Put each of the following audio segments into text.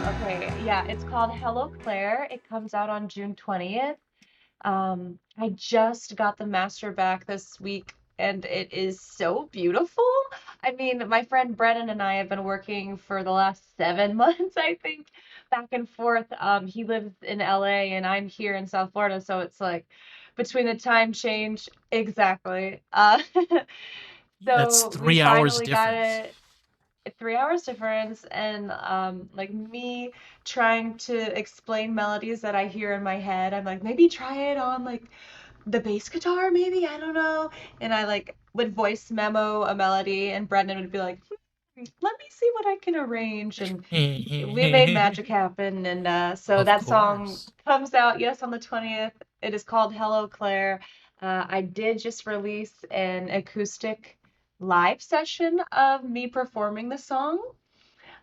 Okay, yeah, it's called Hello Claire. It comes out on June 20th. I just got the master back this week and it is so beautiful. I mean, my friend Brennan and I have been working for the last 7 months, I think, back and forth. He lives in LA and I'm here in South Florida, so it's like between the time change, exactly. Yeah, that's So we 3 hours finally got difference. it 3 hours difference and like me trying to explain melodies that I hear in my head. I'm like, maybe try it on like the bass guitar, maybe, I don't know. And I like would voice memo a melody and Brendan would be like, let me see what I can arrange. And we made magic happen. And so Of that song course. comes out, yes, on the 20th. It is called Hello Claire. I did just release an acoustic live session of me performing the song.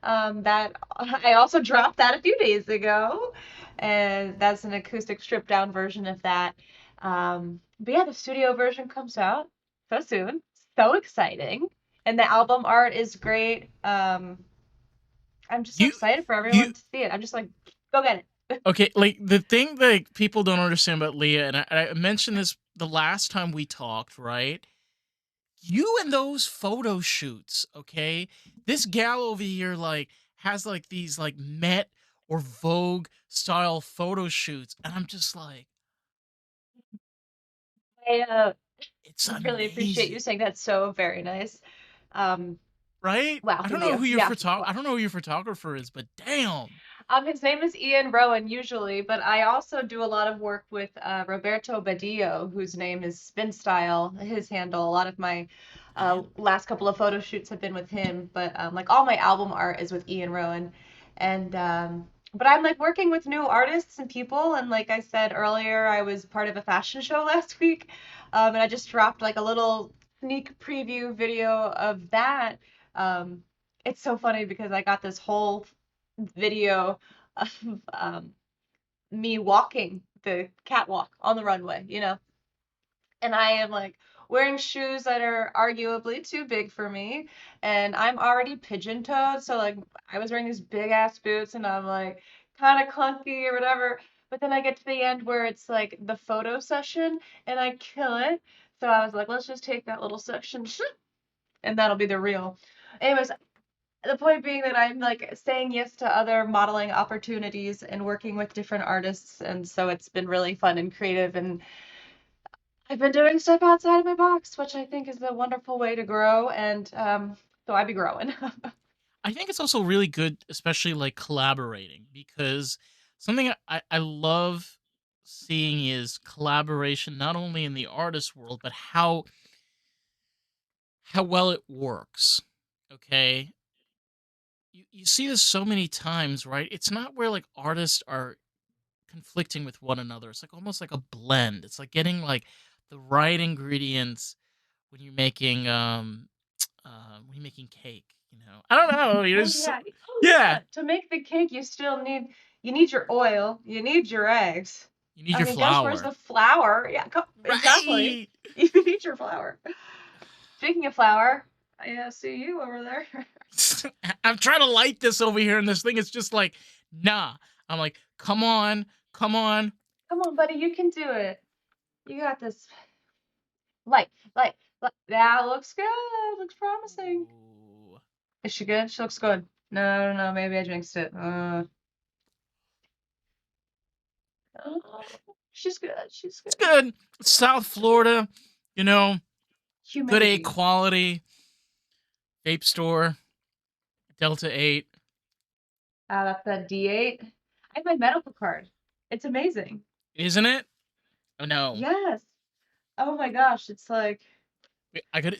That I also dropped that a few days ago, and that's an acoustic stripped down version of that. But yeah, the studio version comes out so soon. So exciting. And the album art is great. I'm just so You excited for you everyone to see it. I'm just like, go get it. okay, like the thing that people don't understand about Leah, and I mentioned this the last time we talked, right? You and those photo shoots, okay? This gal over here like has like these like Met or Vogue style photo shoots, and I'm just like, I it's really appreciate you amazing, saying that. So very nice. Um, right? wow, I don't know Leah. who your Yeah, wow. I don't know who your photographer is, but damn. His name is Ian Rowan usually, but I also do a lot of work with Roberto Badillo, whose name is Spin Style, his handle. A lot of my Damn. last couple of photo shoots have been with him, but like all my album art is with Ian Rowan. And but I'm like working with new artists and people, and like I said earlier, I was part of a fashion show last week, and I just dropped like a little sneak preview video of that. Um, it's so funny because I got this whole video of me walking the catwalk on the runway, and I am like wearing shoes that are arguably too big for me, and I'm already pigeon-toed, so like I was wearing these big ass boots, and I'm like kind of clunky or whatever. But then I get to the end where it's like the photo session, and I kill it. So I was like, let's just take that little section, and that'll be the real. Anyways, the point being that I'm like saying yes to other modeling opportunities and working with different artists, and so it's been really fun and creative. And I've been doing stuff outside of my box, which I think is a wonderful way to grow. And so I be growing. I think it's also really good, especially like collaborating, because something I love seeing is collaboration, not only in the artist world, but how well it works. Okay. You see this so many times, right? It's not where like artists are conflicting with one another. It's like almost like a blend. It's like getting like the right ingredients when you're making cake, you know. I don't know, you Oh just yeah. Oh yeah, yeah. To make the cake, you need your oil, you need your eggs. you need I your mean, guess where's flour. the flour? Yeah, exactly. Right. You need your flour. Speaking of flour, I see you over there. I'm trying to light this over here and this thing is just like, nah. I'm like, come on, come on. Come on, buddy, you can do it. You got this. Light, light, light. That looks good. Looks promising. Ooh. Is she good? She looks good. No, no, no. Maybe I jinxed it. Oh, she's good. She's It's good. good. South Florida, you know, good A Humidity. quality, vape store, Delta 8. That's that D8. I have my medical card. It's amazing. Isn't it? Oh no. Yes. Oh my gosh. It's like, I got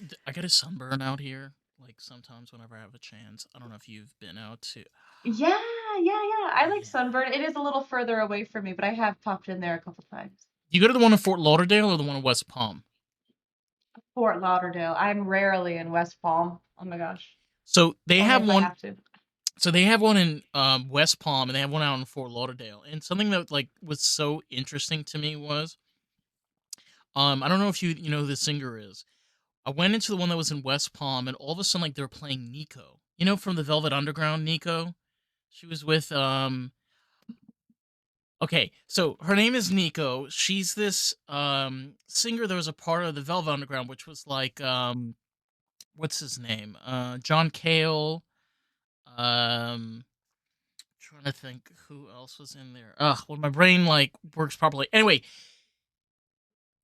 a sunburn out here. Like sometimes whenever I have a chance. I don't know if you've been out to yeah, yeah, yeah. I like yeah. Sunburn. It is a little further away from me, but I have popped in there a couple times. You go to the one in Fort Lauderdale or the one in West Palm? Fort Lauderdale. I'm rarely in West Palm. Oh my gosh. So they Only have if I one have to. so they have one in West Palm and they have one out in Fort Lauderdale. And something that like was so interesting to me was I don't know if you know who the singer is. I went into the one that was in West Palm and all of a sudden like they were playing Nico. You know from the Velvet Underground Nico? She was with okay, so her name is Nico. She's this singer that was a part of the Velvet Underground, which was like what's his name? John Cale. Um Trying to think who else was in there. Ugh, when my brain like works properly. Anyway,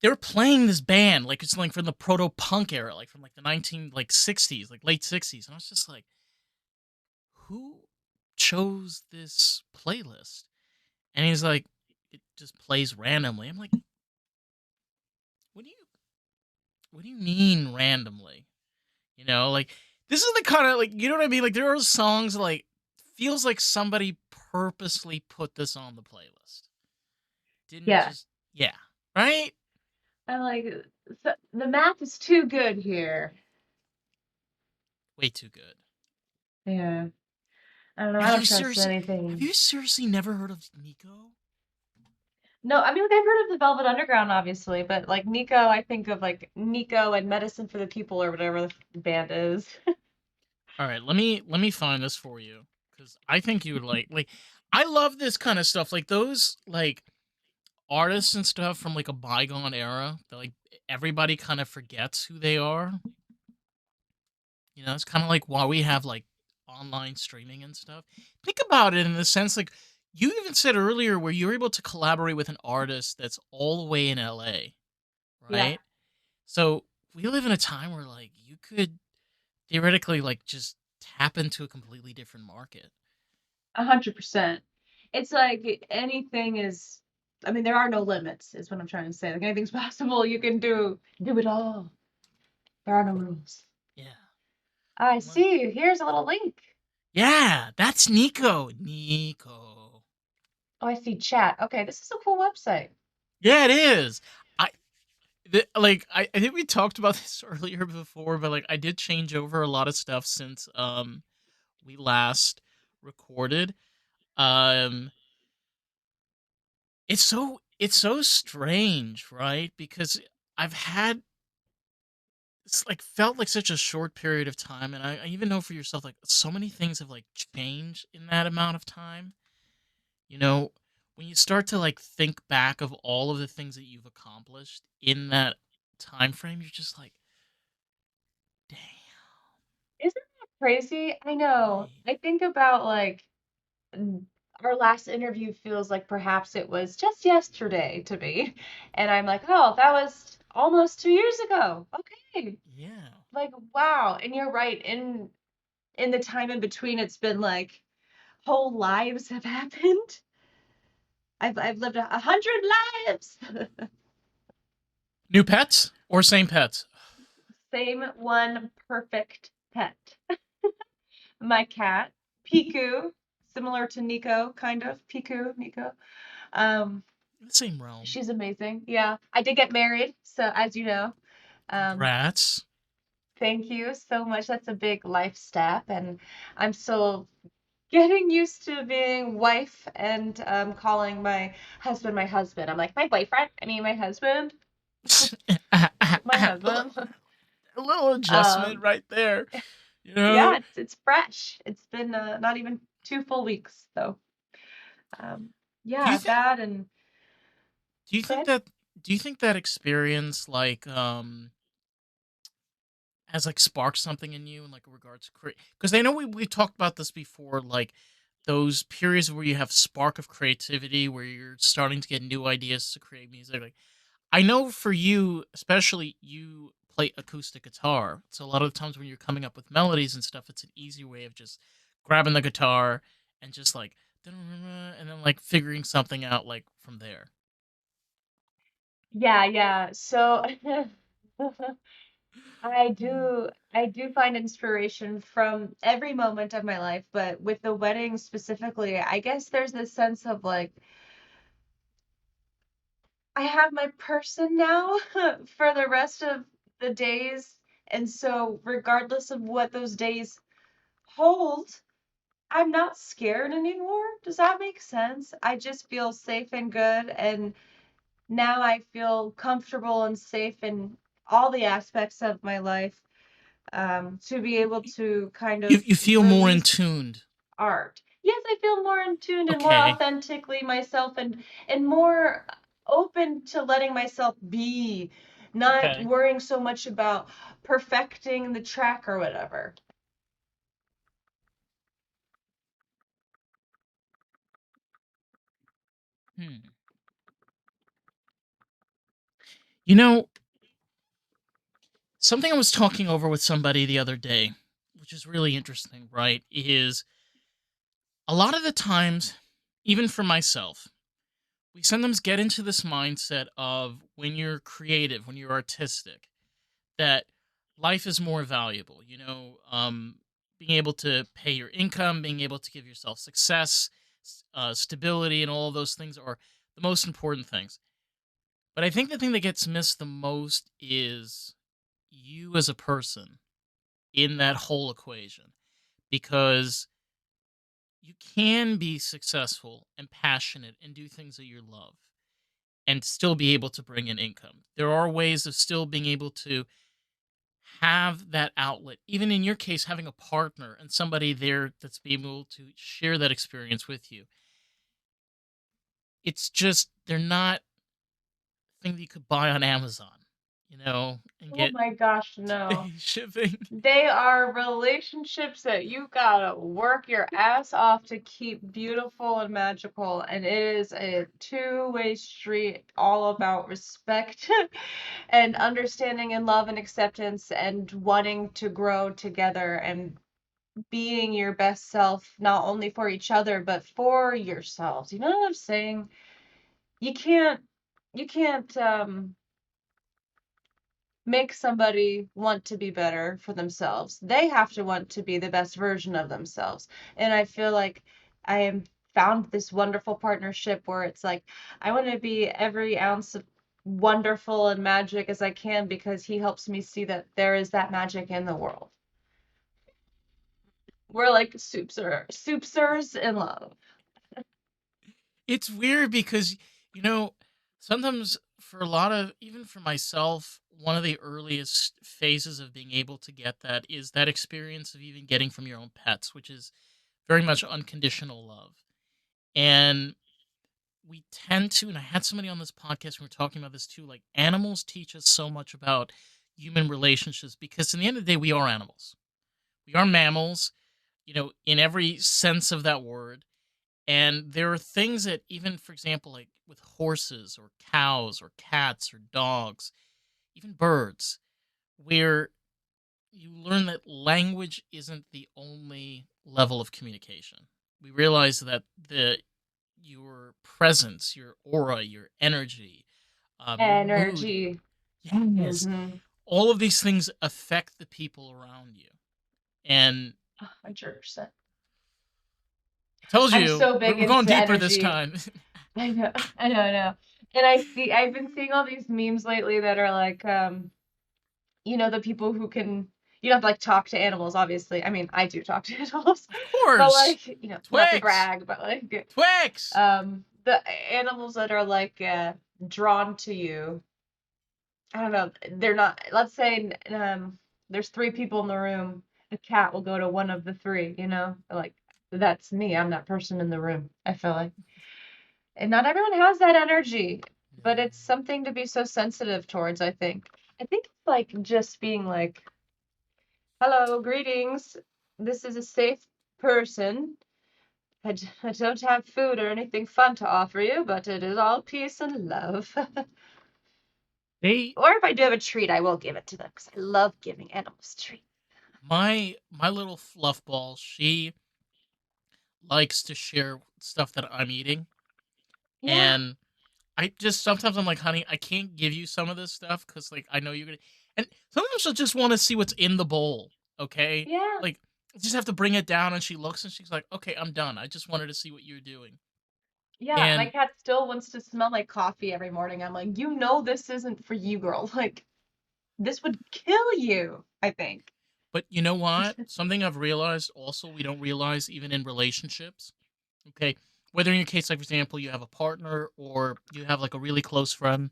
they were playing this band like it's like from the proto punk era, like from like the 1960s, like late 60s, and I was just like, who chose this playlist? And he's like, it just plays randomly. I'm like, what do you what do you mean randomly? You know, like this is the kind of like you know what I mean? Like there are songs like feels like somebody purposely put this on the playlist. Didn't Yeah. just yeah, right? I'm like, so the math is too good here. Way too good. Yeah. I don't know. Are I don't you trust seriously have anything. you seriously never heard of Nico? No, I mean, like I've heard of the Velvet Underground, obviously, but like Nico, I think of like Nico and Medicine for the People or whatever the band is. All right, let me find this for you cuz I think you would like I love this kind of stuff like those like artists and stuff from like a bygone era that like everybody kind of forgets who they are. You know, it's kind of like why we have like online streaming and stuff. Think about it in the sense like you even said earlier where you're able to collaborate with an artist that's all the way in LA, Yeah, right? So we live in a time where like you could theoretically like just tap into a completely different market. 100%. It's like anything is, I mean, there are no limits, is what I'm trying to say. Like anything's possible. You can do it all. There are no rules. Yeah. I I'm like, see. Here's a little link. yeah, that's Nico. Nico. Oh, I see chat. Okay, this is a cool website. Yeah, it is. I I think we talked about this earlier before, but like I did change over a lot of stuff since we last recorded. Um it's so strange, right? Because I've had it's like felt like such a short period of time and I even know for yourself like so many things have like changed in that amount of time. You know, when you start to like think back of all of the things that you've accomplished in that time frame, you're just like, damn, Isn't that crazy? I know. right. I think about like n- our last interview feels like perhaps it was just yesterday to me. And I'm like, oh, that was almost 2 years ago. Okay. Yeah. Like, wow. And you're right. In the time in between, it's been like whole lives have happened. I've lived 100 lives. New pets or same pets? Same one perfect pet. My cat, Piku, similar to Nico, kind of. Piku, Nico. Um, The same realm. she's amazing. Yeah, I did get married, so as you know. Um, Congrats. thank you so much. That's a big life step, and I'm still getting used to being wife and calling my husband my husband. I'm like, my boyfriend, I mean my husband, my a husband. little adjustment Um, right there. You yeah, know? it's fresh. It's been not even 2 full weeks, so um, Do you yeah, think that and do you go think ahead. that do you think that experience like has like sparked something in you in like regards to create because I know we talked about this before like those periods where you have spark of creativity where you're starting to get new ideas to create music like I know for you especially you play acoustic guitar so a lot of the times when you're coming up with melodies and stuff it's an easy way of just grabbing the guitar and just like and then like figuring something out like from there. Yeah, yeah. So I do find inspiration from every moment of my life, but with the wedding specifically, I guess there's this sense of like I have my person now for the rest of the days, and so regardless of what those days hold, I'm not scared anymore. Does that make sense? I just feel safe and good, and now I feel comfortable and safe in all the aspects of my life to be able to kind You of you feel more in release tuned. art. Yes, I feel more in tune and more Okay. authentically myself, and more open to letting myself be, not Okay. worrying so much about perfecting the track or whatever. Hmm. You know, something I was talking over with somebody the other day, which is really interesting, right? Is a lot of the times, even for myself, we sometimes get into this mindset of when you're creative, when you're artistic, that life is more valuable. Being able to pay your income, being able to give yourself success, stability, and all of those things are the most important things. But I think the thing that gets missed the most is you as a person in that whole equation, because you can be successful and passionate and do things that you love and still be able to bring in income. There are ways of still being able to have that outlet. Even in your case, having a partner and somebody there that's be able to share that experience with you. It's just they're not thing that you could buy on Amazon, and Oh get my gosh, day no. shipping. They are relationships that you gotta work your ass off to keep beautiful and magical, and it is a two-way street all about respect and understanding and love and acceptance and wanting to grow together and being your best self, not only for each other, but for yourselves. You know what I'm saying? You can't, you can't make somebody want to be better for themselves. They have to want to be the best version of themselves. And I feel like I am found this wonderful partnership where it's like I want to be every ounce of wonderful and magic as I can because he helps me see that there is that magic in the world. We're like soupsters in love. It's weird because, you know, sometimes for a lot of, even for myself, one of the earliest phases of being able to get that is that experience of even getting from your own pets, which is very much unconditional love. And we tend to, and I had somebody on this podcast, we were talking about this too, like animals teach us so much about human relationships because in the end of the day, we are animals. We are mammals, in every sense of that word. And there are things that, even for example, like with horses or cows or cats or dogs, even birds, where you learn that language isn't the only level of communication. We realize that your presence, your aura, your energy, your mood, Energy. yes, Mm-hmm. all of these things affect the people around you. And 100%. I told I'm you, so we're, big we're going into deeper this energy. time. I know, I know. And I've been seeing all these memes lately that are like, the people who can, you don't have to like talk to animals, obviously. I mean, I do talk to animals, Of but course, like, not to Twix, brag, but like, Twix. the animals that are like, drawn to you. I don't know, they're not, let's say, there's three people in the room, a cat will go to one of the three, like, that's me, I'm that person in the room, I feel like. And not everyone has that energy, but it's something to be so sensitive towards, I think. I think it's like just being like, hello, greetings. This is a safe person. I don't have food or anything fun to offer you, but it is all peace and love. They Or if I do have a treat, I will give it to them because I love giving animals treats. my little fluff ball, she likes to share stuff that I'm eating. Yeah, And I just sometimes I'm like, honey, I can't give you some of this stuff because like I know you're gonna, and sometimes she'll just want to see what's in the bowl. Okay. yeah, Like I just have to bring it down and she looks and she's like, okay, I'm done. I just wanted to see what you're doing. yeah. My And cat still wants to smell my coffee every morning. I'm like, this isn't for you, girl. Like, this would kill you, I think. but you know what? Something I've realized also we don't realize even in relationships. Okay. Whether in your case, like for example, you have a partner or you have like a really close friend,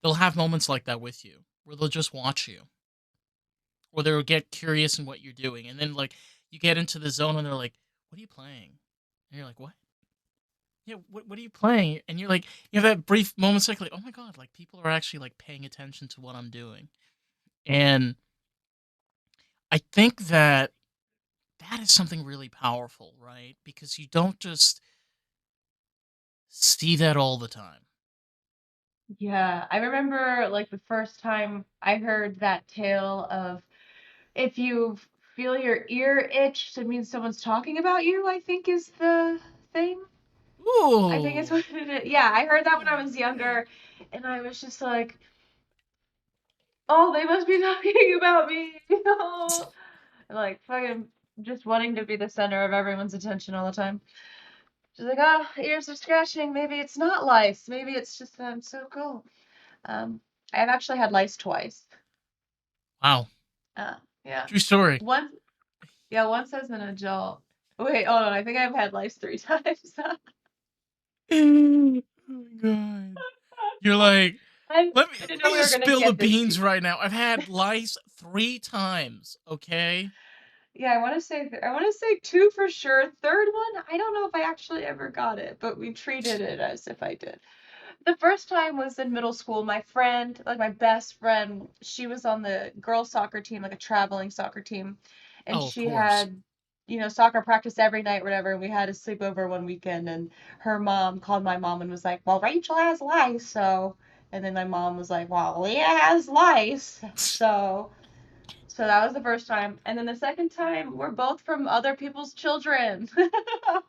they'll have moments like that with you where they'll just watch you or they'll get curious in what you're doing. And then like you get into the zone and they're like, what are you playing? And you're like, what? Yeah, what are you playing? And you're like, you have that brief moment like, oh my god, like people are actually like paying attention to what I'm doing. And I think that that is something really powerful, right? Because you don't just see that all the time. Yeah, I remember like the first time I heard that tale of if you feel your ear itch, it means someone's talking about you, I think is the thing. I think it's Ooh. what it is. Yeah, I heard that when I Oh, was okay. younger, and I was just like, oh, they must be talking about me. Oh. Like fucking just wanting to be the center of everyone's attention all the time. She's like, oh, ears are scratching. Maybe it's not lice. Maybe it's just that I'm so cool. Um, I've actually had lice twice. Wow. Uh, yeah. True story. Once, yeah, once as an adult. Wait, hold on. I think I've had lice 3 times. Oh my god. You're like, I, let me I didn't let know me we were just gonna spill the get this beans deep. right now. I've had lice 3 times. Okay. Yeah, I want to say two for sure. Third one, I don't know if I actually ever got it, but we treated it as if I did. The first time was in middle school. My friend, like my best friend, she was on the girls' soccer team, like a traveling soccer team, and Oh, of she course. had, soccer practice every night, whatever. And we had a sleepover one weekend, and her mom called my mom and was like, "Well, Rachel has lice, so." And then my mom was like, "Well, Leah has lice, so." So that was the first time, and then the second time, we're both from other people's children. I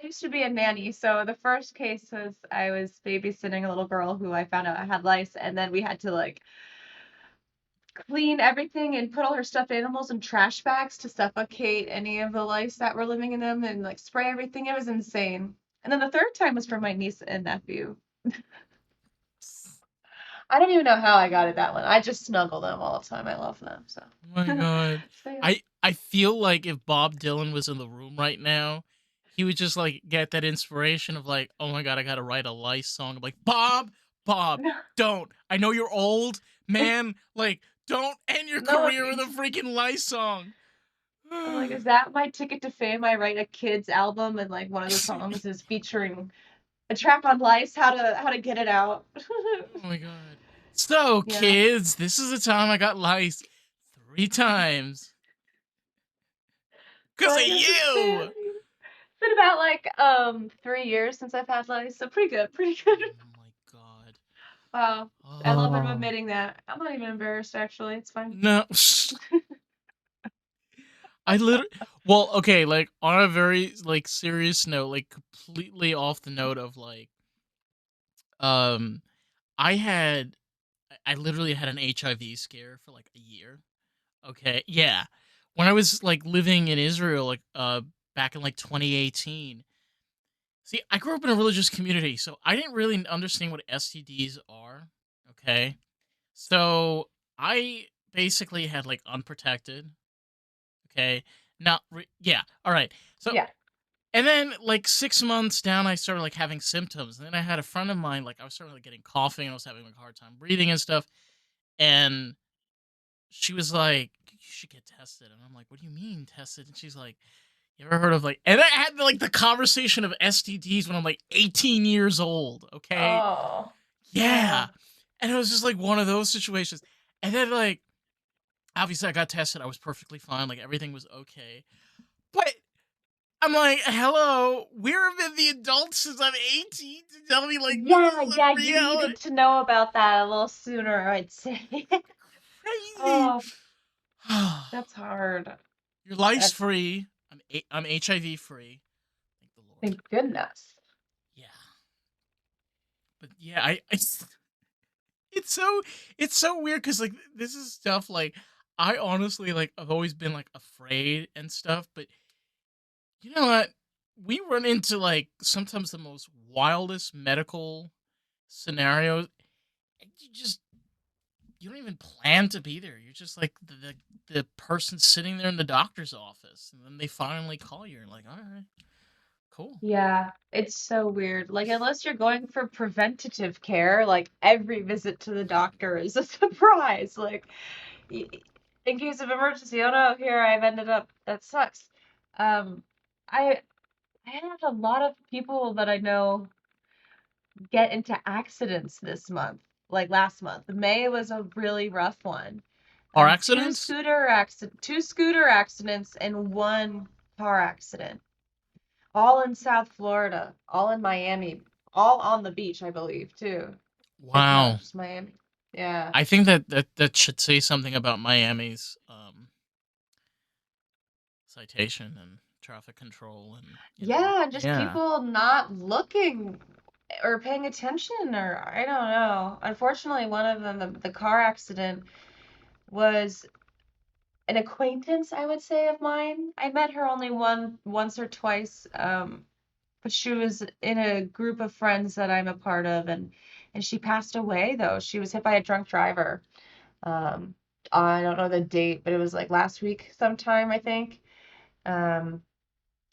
used to be a nanny, so the first case was I was babysitting a little girl who I found out I had lice, and then we had to like clean everything and put all her stuffed animals in trash bags to suffocate any of the lice that were living in them and like spray everything. It was insane. And then the third time was for my niece and nephew. I don't even know how I got it that one. I just snuggle them all the time. I love them. So, Oh my god. so yeah. I feel like if Bob Dylan was in the room right now, he would just like get that inspiration of like, oh my god, I gotta write a lice song. I'm like, Bob, No, don't. I know you're old, man. Like, don't end your no, career with a freaking lice song. I'm like, is that my ticket to fame? I write a kids album and like one of the songs is featuring a track on lice, how to get it out. Oh my god. So, Yeah. kids, this is the time I got lice 3 times. So Cause of I guess you! it's been about like 3 years since I've had lice, so pretty good, pretty good. Oh my god. Wow. I love Oh. admitting that. I'm not even embarrassed actually. It's fine. No. I literally. Well, okay, like on a very like serious note, like completely off the note of like, um, I had, I literally had an HIV scare for like a year. Okay, yeah, when I was like living in Israel, like back in like 2018. See, I grew up in a religious community, so I didn't really understand what STDs are. Okay, so I basically had like unprotected. Okay, yeah, all right. So Yeah. and then like 6 months down, I started like having symptoms. And then I had a friend of mine, like I was starting like getting coughing and I was having like a hard time breathing and stuff. And she was like, "You should get tested." And I'm like, "What do you mean tested?" And she's like, "You ever heard of like?" And I had like the conversation of STDs when I'm like 18 years old. Okay, Oh. yeah. Oh. And it was just like one of those situations. And then like obviously I got tested. I was perfectly fine. Like everything was okay. But I'm like, hello, where have been the adults since I'm 18 to tell me like this Yeah, is yeah, a you reality? needed to know about that a little sooner, I'd say. Crazy. Oh, that's hard. Your life's That's free. I'm HIV free. Thank the Lord. thank goodness. Yeah, but yeah, it's so it's so weird because like this is stuff like I honestly like I've always been like afraid and stuff, but you know what? We run into like sometimes the most wildest medical scenarios. And you don't even plan to be there. You're just like the person sitting there in the doctor's office, and then they finally call you. And like, all right, cool. Yeah, it's so weird. Like, unless you're going for preventative care, like every visit to the doctor is a surprise. Like, y- in case of emergency, oh no, here I've ended up. That sucks. Um, I I had a lot of people that I know get into accidents this month, like last month. May was a really rough one. Car Two accidents? scooter accidents and one car accident, all in South Florida, all in Miami, all on the beach, I believe, too. If not Wow. just Miami. Yeah. I think that should say something about Miami's citation and traffic control, and Yeah, and just yeah. people not looking or paying attention, or I don't know. Unfortunately, one of them, the car accident, was an acquaintance, I would say, of mine. I met her only once or twice, but she was in a group of friends that I'm a part of, and she passed away though. She was hit by a drunk driver. Um, I don't know the date, but it was like last week sometime, I think. Um,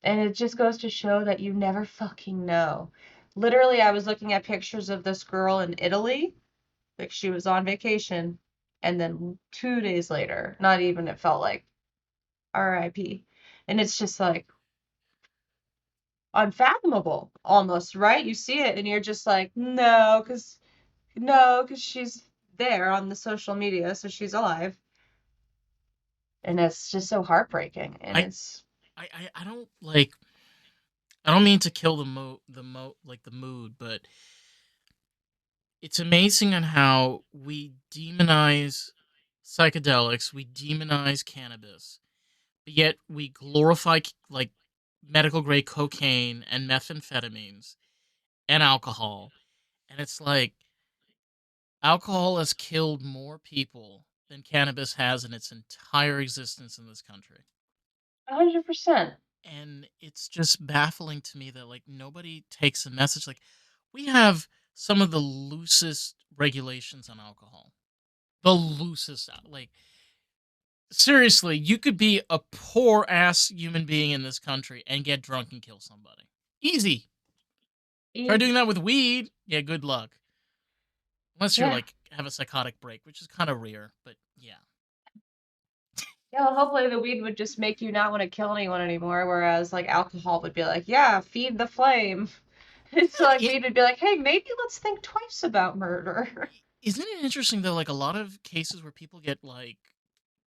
and it just goes to show that you never fucking know. Literally, I was looking at pictures of this girl in Italy, like she was on vacation, and then 2 days later, not even it felt like RIP. And it's just like unfathomable almost, right? You see it and you're just like, no, because she's there on the social media, so she's alive. And it's just so heartbreaking. And I it's I don't like. I don't mean to kill the mood, but it's amazing on how we demonize psychedelics, we demonize cannabis, but yet we glorify like medical grade cocaine and methamphetamines and alcohol. And it's like alcohol has killed more people than cannabis has in its entire existence in this country. 100%. And it's just baffling to me that like nobody takes a message. Like, we have some of the loosest regulations on alcohol, the loosest. Like, seriously, you could be a poor ass human being in this country and get drunk and kill somebody, easy. Try doing Easy. that with weed, yeah, good luck. Unless you're Yeah. like have a psychotic break, which is kind of rare, but yeah. Yeah, well, hopefully the weed would just make you not want to kill anyone anymore, whereas like alcohol would be like, yeah, feed the flame. It's like Yeah, weed would be like, hey, maybe let's think twice about murder. isn't it interesting though? Like a lot of cases where people get like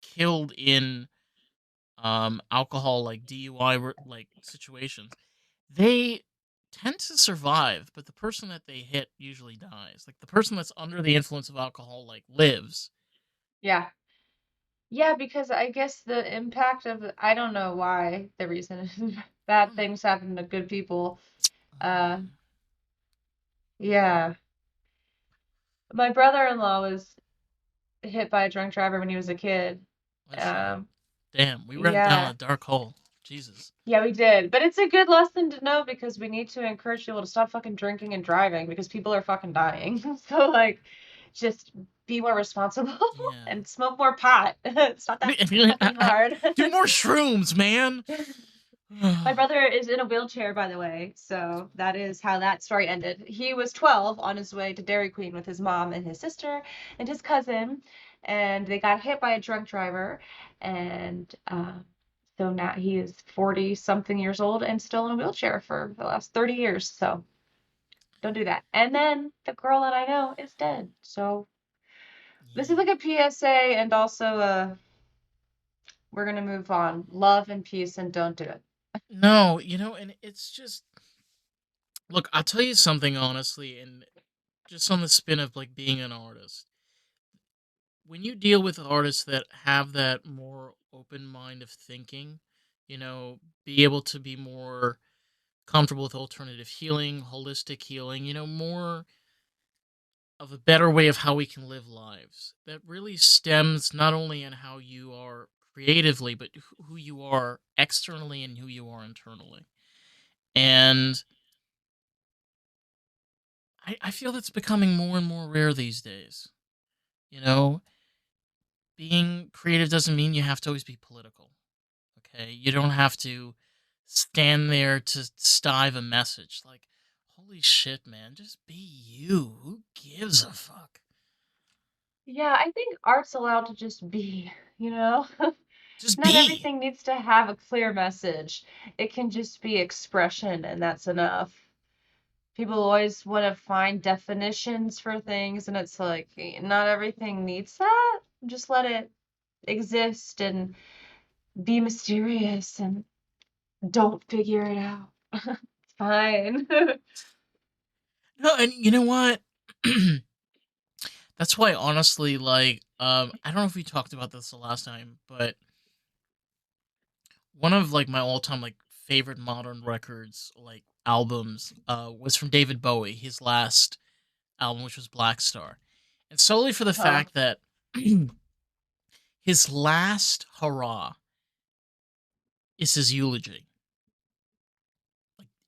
killed in alcohol, like DUI like situations, they tend to survive, but the person that they hit usually dies. Like the person that's under the influence of alcohol like lives. Yeah. Yeah, because I guess the impact of I don't know why the reason is I bad don't know. things happen to good people. Uh, Um, yeah. My brother-in-law was hit by a drunk driver when he was a kid. oh shit. Um, Damn, we went down yeah. a dark hole. Jesus. Yeah, we did. But it's a good lesson to know because we need to encourage people to stop fucking drinking and driving because people are fucking dying. So like just be more responsible Yeah. and smoke more pot. It's not that fucking hard. Do more shrooms, man. My brother is in a wheelchair, by the way, so that is how that story ended. He was 12 on his way to Dairy Queen with his mom and his sister and his cousin, and they got hit by a drunk driver, and so now he is 40 something years old and still in a wheelchair for the last 30 years. So don't do that. And then the girl that I know is dead. So this is Yeah. like a PSA and also we're gonna move on. Love and peace and don't do it. No, and it's just look, I'll tell you something honestly, and just on the spin of like being an artist. When you deal with artists that have that more open mind of thinking, be able to be more comfortable with alternative healing, holistic healing, more of a better way of how we can live lives. That really stems not only in how you are creatively, but who you are externally and who you are internally. And I feel that's becoming more and more rare these days. You know, being creative doesn't mean you have to always be political. Okay, you don't have to stand there to stive a message. Like, holy shit, man, just be you. Who gives a fuck? Yeah, I think art's allowed to just be, you know? Just Not be. everything needs to have a clear message. It can just be expression, and that's enough. People always want to find definitions for things, and it's like, not everything needs that. Just let it exist and be mysterious and don't figure it out. It's fine. No, and you know what? That's why, honestly, like, I don't know if we talked about this the last time, but one of like my all-time like favorite modern records, like albums, was from David Bowie, his last album, which was Black Star, and solely for the Huh. fact that his last hurrah is his eulogy.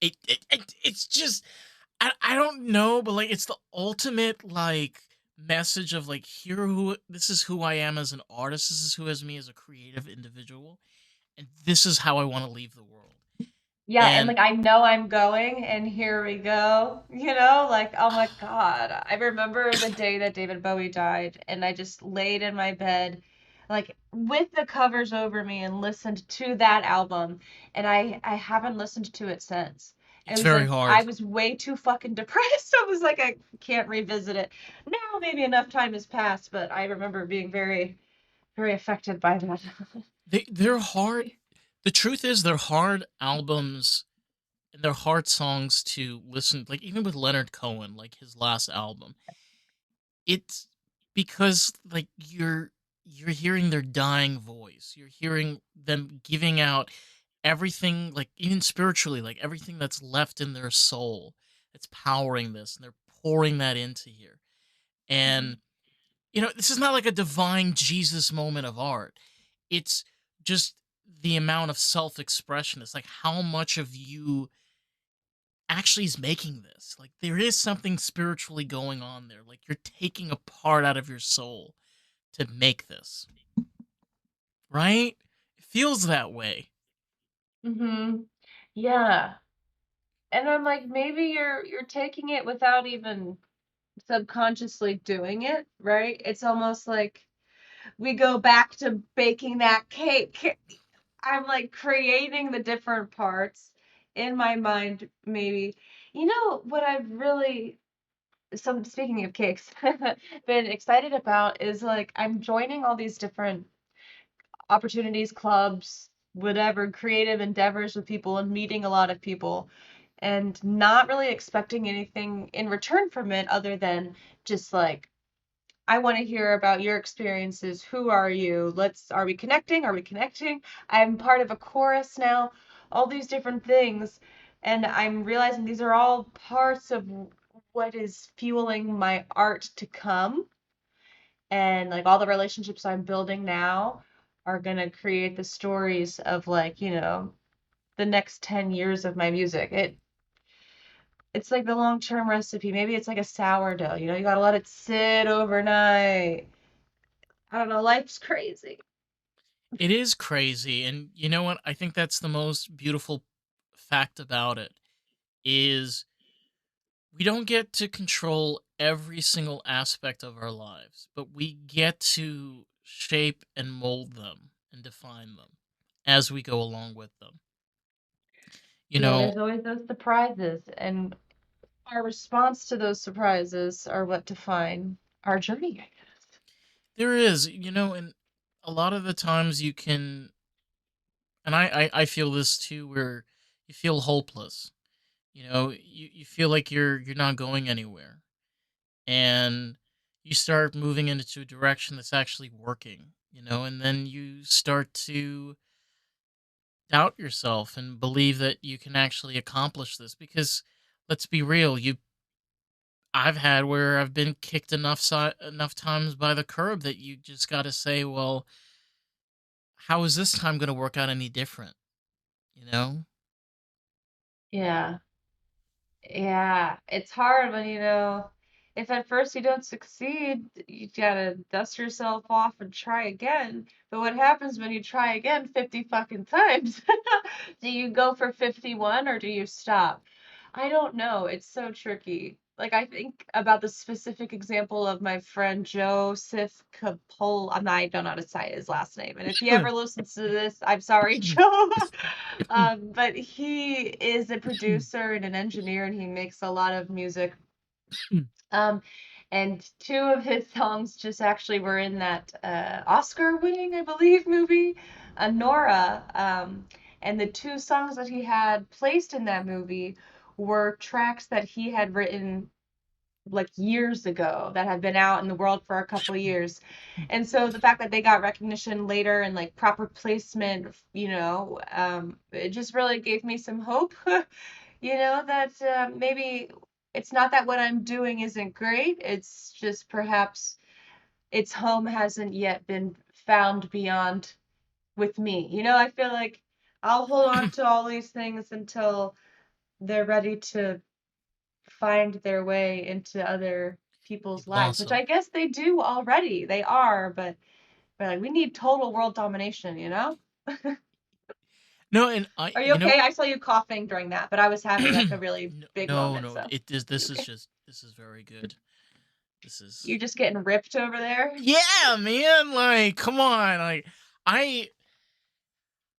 It's just I don't know, but like it's the ultimate like message of like here who this is who I am as an artist. This is who is me as a creative individual, and this is how I want to leave the world. Yeah, and And like I know I'm going, and here we go. Like, oh my God. I remember the day that David Bowie died, and I just laid in my bed, like with the covers over me, and listened to that album. And I haven't listened to it since. It it's was very like I hard. was way too fucking depressed. I was like, I can't revisit it. Now maybe enough time has passed, but I remember being very, very affected by that. They're hard. The truth is, they're hard albums and they're hard songs to listen. Like even with Leonard Cohen, like his last album, it's because like you're hearing their dying voice. You're hearing them giving out everything, like even spiritually, like everything that's left in their soul that's powering this, and they're pouring that into here. And this is not like a divine Jesus moment of art. It's just the amount of self-expression. It's like how much of you actually is making this. Like there is something spiritually going on there. Like you're taking a part out of your soul to make this, right? It feels that way. Hmm. Yeah. And I'm like, maybe you're taking it without even subconsciously doing it, right? It's almost like we go back to baking that cake. I'm like creating the different parts in my mind, maybe. What I've really, so speaking of cakes, been excited about is like I'm joining all these different opportunities, clubs, whatever, creative endeavors with people and meeting a lot of people and not really expecting anything in return from it other than just like, I want to hear about your experiences. Who are you? Are we connecting? Are we connecting? I'm part of a chorus now, all these different things. And I'm realizing these are all parts of what is fueling my art to come. And like all the relationships I'm building now are going to create the stories of like, the next 10 years of my music. It's like the long-term recipe. Maybe it's like a sourdough, you got to let it sit overnight. I don't know, life's crazy. It is crazy, and you know what? I think that's the most beautiful fact about it is we don't get to control every single aspect of our lives, but we get to shape and mold them and define them as we go along with them. You Yeah, know, there's always those surprises, and our response to those surprises are what define our journey, I guess. there is, and a lot of the times you can, and I feel this too, where you feel hopeless. You feel like you're not going anywhere, and you start moving into a direction that's actually working. And then you start to doubt yourself and believe that you can actually accomplish this because let's be real, I've had where I've been kicked enough times by the curb that you just got to say, well, how is this time going to work out any different, you know? Yeah. Yeah, it's hard when if at first you don't succeed, you gotta dust yourself off and try again. But what happens when you try again 50 fucking times? Do you go for 51 or do you stop? I don't know. It's so tricky. Like I think about the specific example of my friend Joseph Capol. I don't know how to say his last name. And if he ever listens to this, I'm sorry, Joe. But he is a producer and an engineer, and he makes a lot of music. Um, and two of his songs just actually were in that Oscar-winning, I believe, movie, Nora. And the two songs that he had placed in that movie were tracks that he had written like years ago that have been out in the world for a couple of years. And so the fact that they got recognition later and like proper placement, it just really gave me some hope, that maybe it's not that what I'm doing isn't great. It's just perhaps its home hasn't yet been found beyond with me. I feel like I'll hold on to all these things until they're ready to find their way into other You people's lives, which blossom. I guess they do already. They are, but like we need total world domination, you know? No, and I, Are you you know, okay? I saw you coughing during that, but I was having like a really big no, moment, no, so it is. This is just. This is very good. This you're is. just getting ripped over there. Yeah, man. Like, come on. I,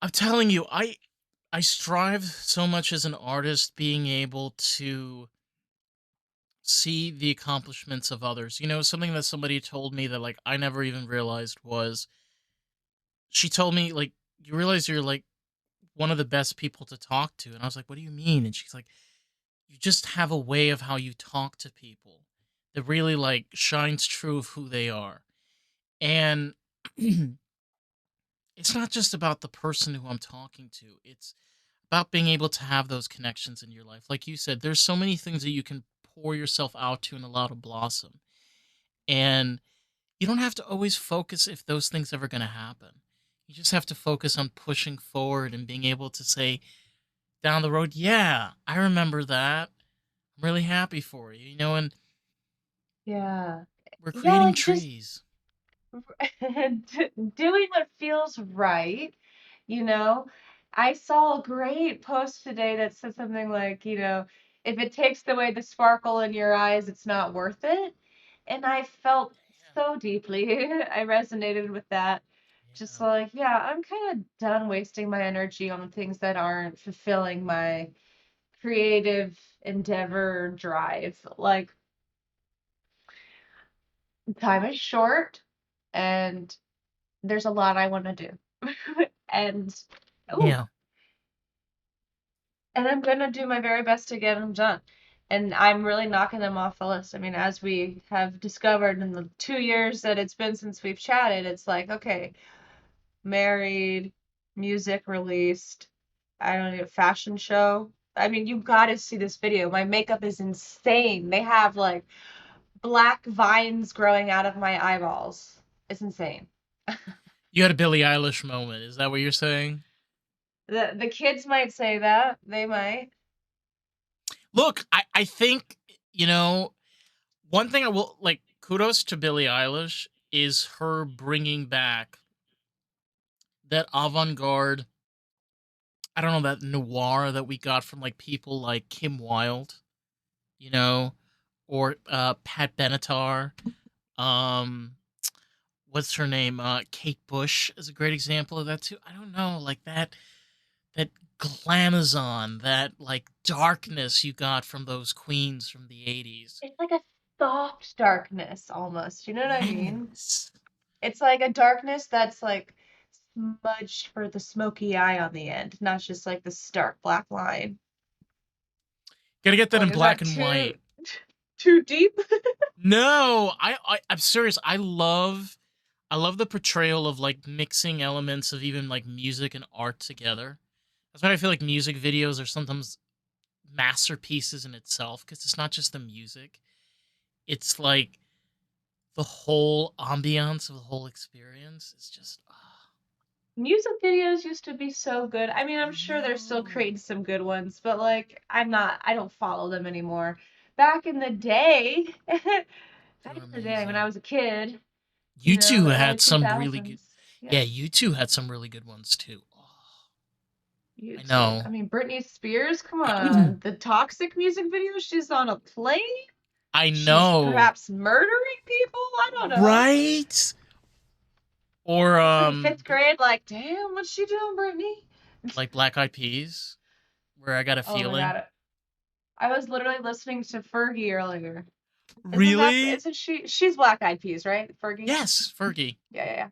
I'm telling you, I strive so much as an artist, being able to see the accomplishments of others. Something that somebody told me that like I never even realized was, she told me like, you realize you're like one of the best people to talk to, and I was like, what do you mean? And she's like, you just have a way of how you talk to people that really like shines true of who they are. And it's not just about the person who I'm talking to. It's about being able to have those connections in your life. Like you said, there's so many things that you can pour yourself out to and allow to blossom. And you don't have to always focus if those things ever going to happen. You just have to focus on pushing forward and being able to say down the road, yeah, I remember that. I'm really happy for you, and Yeah. we're Yeah, creating like just trees. doing what feels right, you know. I saw a great post today that said something like, if it takes away the sparkle in your eyes, it's not worth it. And I felt so deeply. I resonated with that. Just Yeah. like, yeah, I'm kind of done wasting my energy on things that aren't fulfilling my creative endeavor drive. Like, time is short and there's a lot I want to do. And oh, Yeah. and I'm gonna do my very best to get them done. And I'm really knocking them off the list. I mean, as we have discovered in the 2 years that it's been since we've chatted, it's like, okay, married, music released, I don't know, fashion show. I mean, you gotta see this video. My makeup is insane. They have like black vines growing out of my eyeballs. It's insane. You had a Billie Eilish moment. Is that what you're saying? The kids might say that. They might. Look, I think, you know, one thing I will like, kudos to Billie Eilish is her bringing back that avant-garde, I don't know, that noir that we got from like people like Kim Wilde, you know, or Pat Benatar. Um what's her name? Kate Bush is a great example of that too. I don't know, like that glamazon, that like darkness you got from those queens from the 80s. It's like a soft darkness almost. You know what I mean? Yes. It's like a darkness that's like smudged for the smoky eye on the end, not just like the stark black line. Gotta get that Like, in is black that and too white. too deep? No, I'm serious. I love the portrayal of like mixing elements of even like music and art together. That's why I feel like music videos are sometimes masterpieces in itself, because it's not just the music. It's like the whole ambiance of the whole experience is just, Music videos used to be so good. I mean, I I'm sure they're still know. creating some good ones, but like I don't follow them anymore. Back in the day, back They in were the day when I amazing. was a kid, You two the early had some really good. 2000s. Yeah. Yeah, you two had some really good ones too. Oh. I YouTube. know. I mean, Britney Spears, come on. The toxic music video, she's on a plane. I She's know. perhaps murdering people. I don't know. Right? Or I was in fifth grade, like, damn, what's she doing, Britney? like Black Eyed Peas, where I got a Oh my feeling. God. I was literally listening to Fergie earlier. Really? Isn't she's Black Eyed Peas, right? Fergie? Yes, Fergie. Yeah, yeah,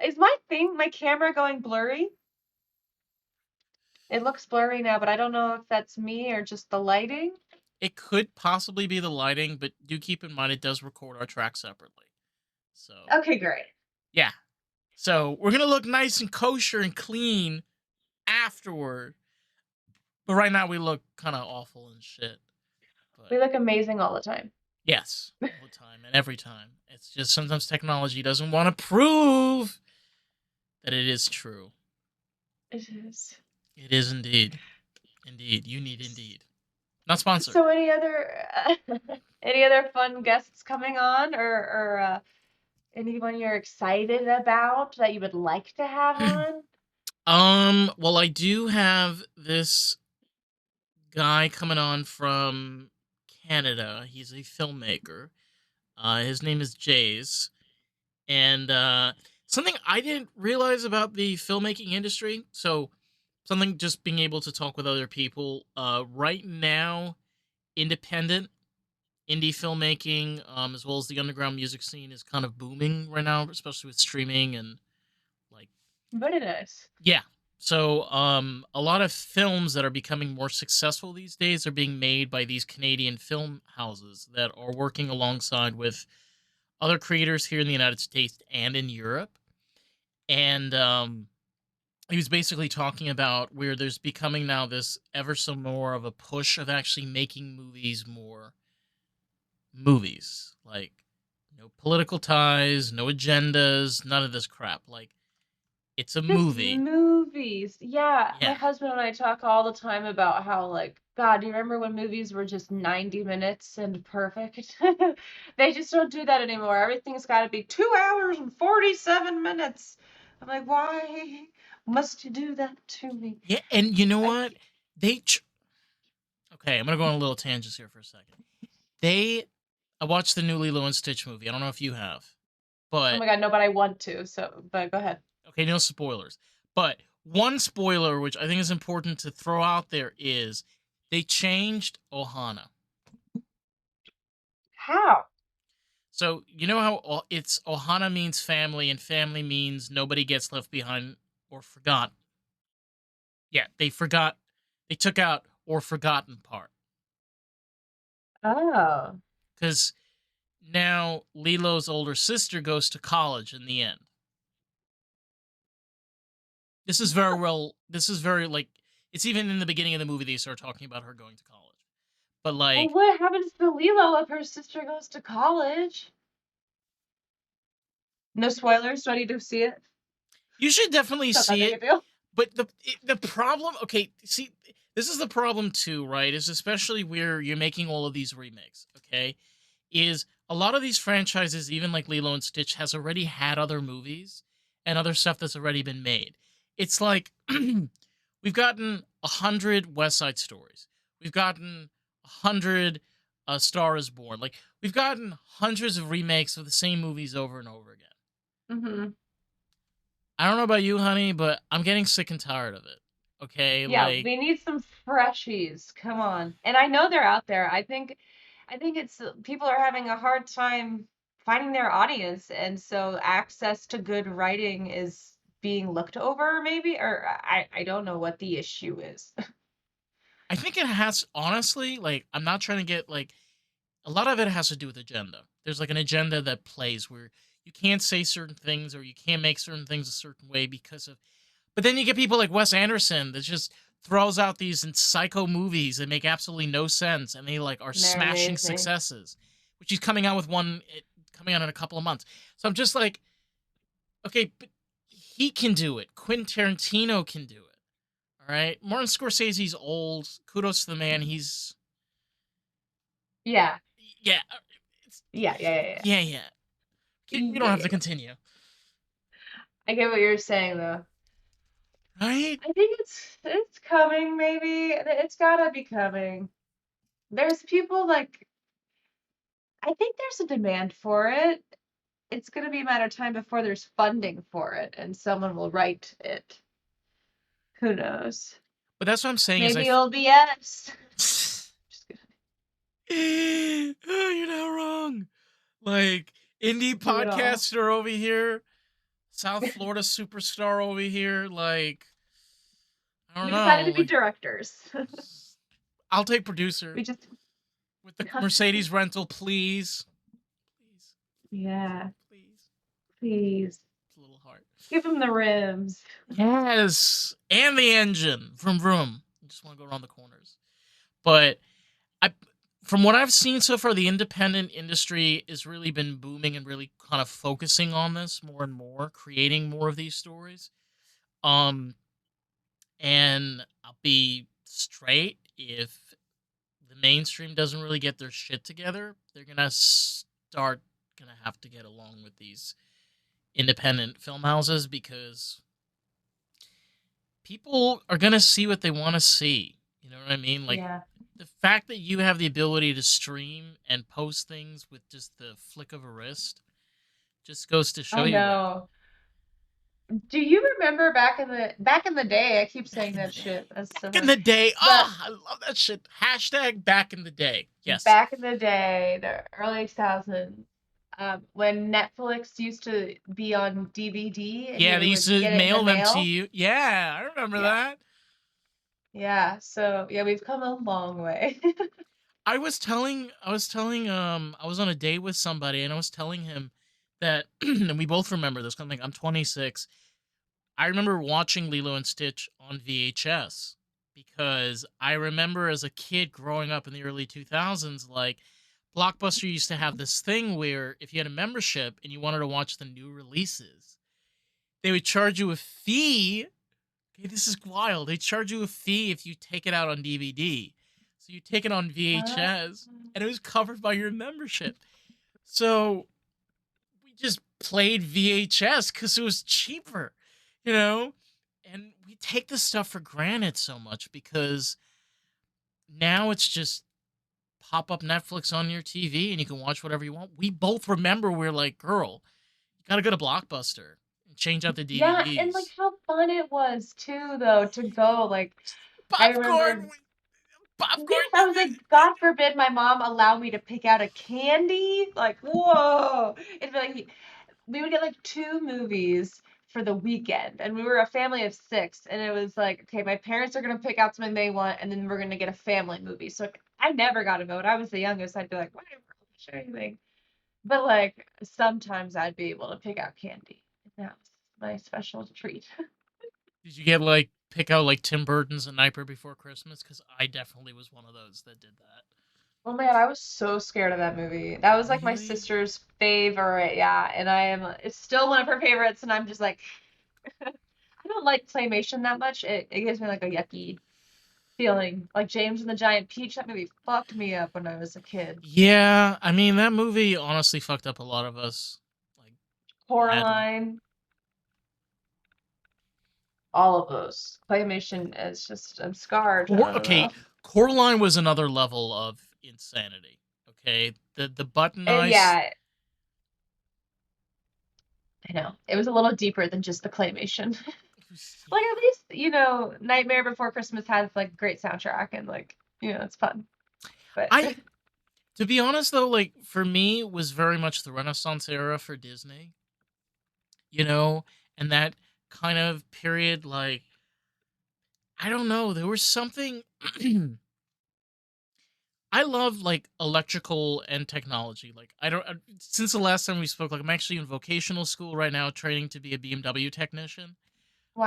yeah. Is my camera going blurry? It looks blurry now, but I don't know if that's me or just the lighting. It could possibly be the lighting, but do keep in mind it does record our track separately. So, Okay, great. yeah. So, we're going to look nice and kosher and clean afterward. But right now we look kind of awful and shit. But We look amazing all the time. yes, all the time and every time. It's just sometimes technology doesn't want to prove that it is true. It is. It is indeed. Indeed. You need indeed. Not sponsored. So any other fun guests coming on or anyone you're excited about that you would like to have on? Well, I do have this guy coming on from Canada. He's a filmmaker. His name is Jays. And something I didn't realize about the filmmaking industry. So, something just being able to talk with other people. Right now, independent indie filmmaking, as well as the underground music scene, is kind of booming right now, especially with streaming and like, Very nice. yeah. So, a lot of films that are becoming more successful these days are being made by these Canadian film houses that are working alongside with other creators here in the United States and in Europe. And he was basically talking about where there's becoming now this ever so more of a push of actually making movies more movies. Like, no political ties, no agendas, none of this crap. Like, it's a Just movie. movies. Yeah, my Yeah. husband and I talk all the time about how, like, God, do you remember when movies were just 90 minutes and perfect? They just don't do that anymore. Everything's got to be 2 hours and 47 minutes. I'm like, why must you do that to me? Yeah, and you know I, what? They okay, I'm gonna go on a little tangent here for a second. They I watched the new Lilo and Stitch movie. I don't know if you have, oh but my God, no, but I want to. So, but go ahead. okay, no spoilers. But one spoiler, which I think is important to throw out there, is they changed Ohana. How? So you know how it's Ohana means family, and family means nobody gets left behind or forgotten. Yeah, they forgot. They took out or forgotten part Oh. because now Lilo's older sister goes to college in the end. This is very well. This is very like. It's even in the beginning of the movie they start talking about her going to college. But Well, like, what happens to Lilo if her sister goes to college? No spoilers. Do I need to see it? you should definitely It's not that see big a it. deal. But the problem, okay, see, this is the problem too, right? Is especially where you're making all of these remakes, okay? Is a lot of these franchises, even like Lilo and Stitch, has already had other movies and other stuff that's already been made. It's like we've gotten 100 West Side Stories, we've gotten 100 Star Is Born, like we've gotten hundreds of remakes of the same movies over and over again. Hmm. I don't know about you, honey, but I'm getting sick and tired of it. Okay, Yeah, like we need some freshies. Come on. And I know they're out there. I think it's people are having a hard time finding their audience, and so access to good writing is being looked over, maybe, or I don't know what the issue is. I think it has honestly, like I'm not trying to get like a lot of it has to do with agenda. There's like an agenda that plays where you can't say certain things or you can't make certain things a certain way because of. But then you get people like Wes Anderson that just throws out these psycho movies that make absolutely no sense and they like are And they're smashing amazing. successes, which he's coming out with coming out in a couple of months. So I'm just like, okay, but he can do it. Quentin Tarantino can do it. All right, Martin Scorsese's old. Kudos to the man. He's Yeah. yeah, it's, Yeah, yeah, yeah, yeah. yeah, yeah. You Yeah, don't have yeah, to yeah. continue. I get what you're saying though. right? I think it's coming, maybe. It's gotta be coming. There's people like I think there's a demand for it. It's gonna be a matter of time before there's funding for it and someone will write it. Who knows? But that's what I'm saying is Maybe it'll be us. Just oh, you're not wrong. Like indie do it all. podcaster over here, South Florida superstar over here. Like I don't We decided know. to be Like directors. I'll take producer We just with the Mercedes rental, please. Please, yeah, please. please. It's a little heart. Give him the rims. Yes, and the engine. Vroom vroom. You just want to go around the corners. But I, from what I've seen so far, the independent industry has really been booming and really kind of focusing on this more and more, creating more of these stories. Um, and I'll be straight, if the mainstream doesn't really get their shit together, they're gonna have to get along with these independent film houses because people are gonna see what they want to see. You know what I mean? Like Yeah. the fact that you have the ability to stream and post things with just the flick of a wrist just goes to show I you, like, know. Do you remember back in the day? I keep back saying in the that day. shit. That's so Back in funny. the day. But Oh, I love that shit. Hashtag back in the day. Yes. back in the day, the early 2000s, when Netflix used to be on DVD and Yeah, they you used would to get it in the mail them to mail. you. Yeah, I remember Yeah. that. Yeah. So yeah, we've come a long way. I was on a date with somebody and I was telling him that, and we both remember this. 'Cause I'm 26. I remember watching Lilo and Stitch on VHS because I remember as a kid growing up in the early 2000s, like Blockbuster used to have this thing where if you had a membership and you wanted to watch the new releases, they would charge you a fee. Okay, this is wild. They charge you a fee if you take it out on DVD. So you take it on Uh, VHS and it was covered by your membership. So we just played VHS because it was cheaper, you know? And we take this stuff for granted so much because now it's just pop up Netflix on your TV and you can watch whatever you want. We both remember we're like, girl, you gotta go to Blockbuster and change out the yeah, and like DVDs. how fun it was too, though, to go. Like I Popcorn, remember, popcorn. yes, I was like, God forbid my mom allow me to pick out a candy. Like, whoa! It'd be like we would get like two movies for the weekend, and we were a family of six, and it was like, okay, my parents are gonna pick out something they want, and then we're gonna get a family movie. So like, I never got a vote. I was the youngest. I'd be like, whatever, I'll show anything. But like sometimes I'd be able to pick out candy. And that was my special treat. Did you get like pick out like Tim Burton's A Nightmare Before Christmas? Because I definitely was one of those that did that. Oh man, I was so scared of that movie. That was like my Really? sister's favorite, yeah, and it's still one of her favorites, and I'm just like, I don't like claymation that much. It gives me like a yucky feeling. Like James and the Giant Peach, that movie fucked me up when I was a kid. Yeah, I mean that movie honestly fucked up a lot of us, like badly. Coraline, all of those. Claymation is just, I'm scarred. I don't Okay, know. Coraline was another level of insanity. Okay, the button eyes. Yeah, I know. It was a little deeper than just the claymation. Like at least, Nightmare Before Christmas has like great soundtrack and like, it's fun. But I To be honest though, like for me, it was very much the Renaissance era for Disney. You know, and that kind of period, like I don't know, there was something. I love like electrical and technology. Like I don't since the last time we spoke, like I'm actually in vocational school right now training to be a BMW technician.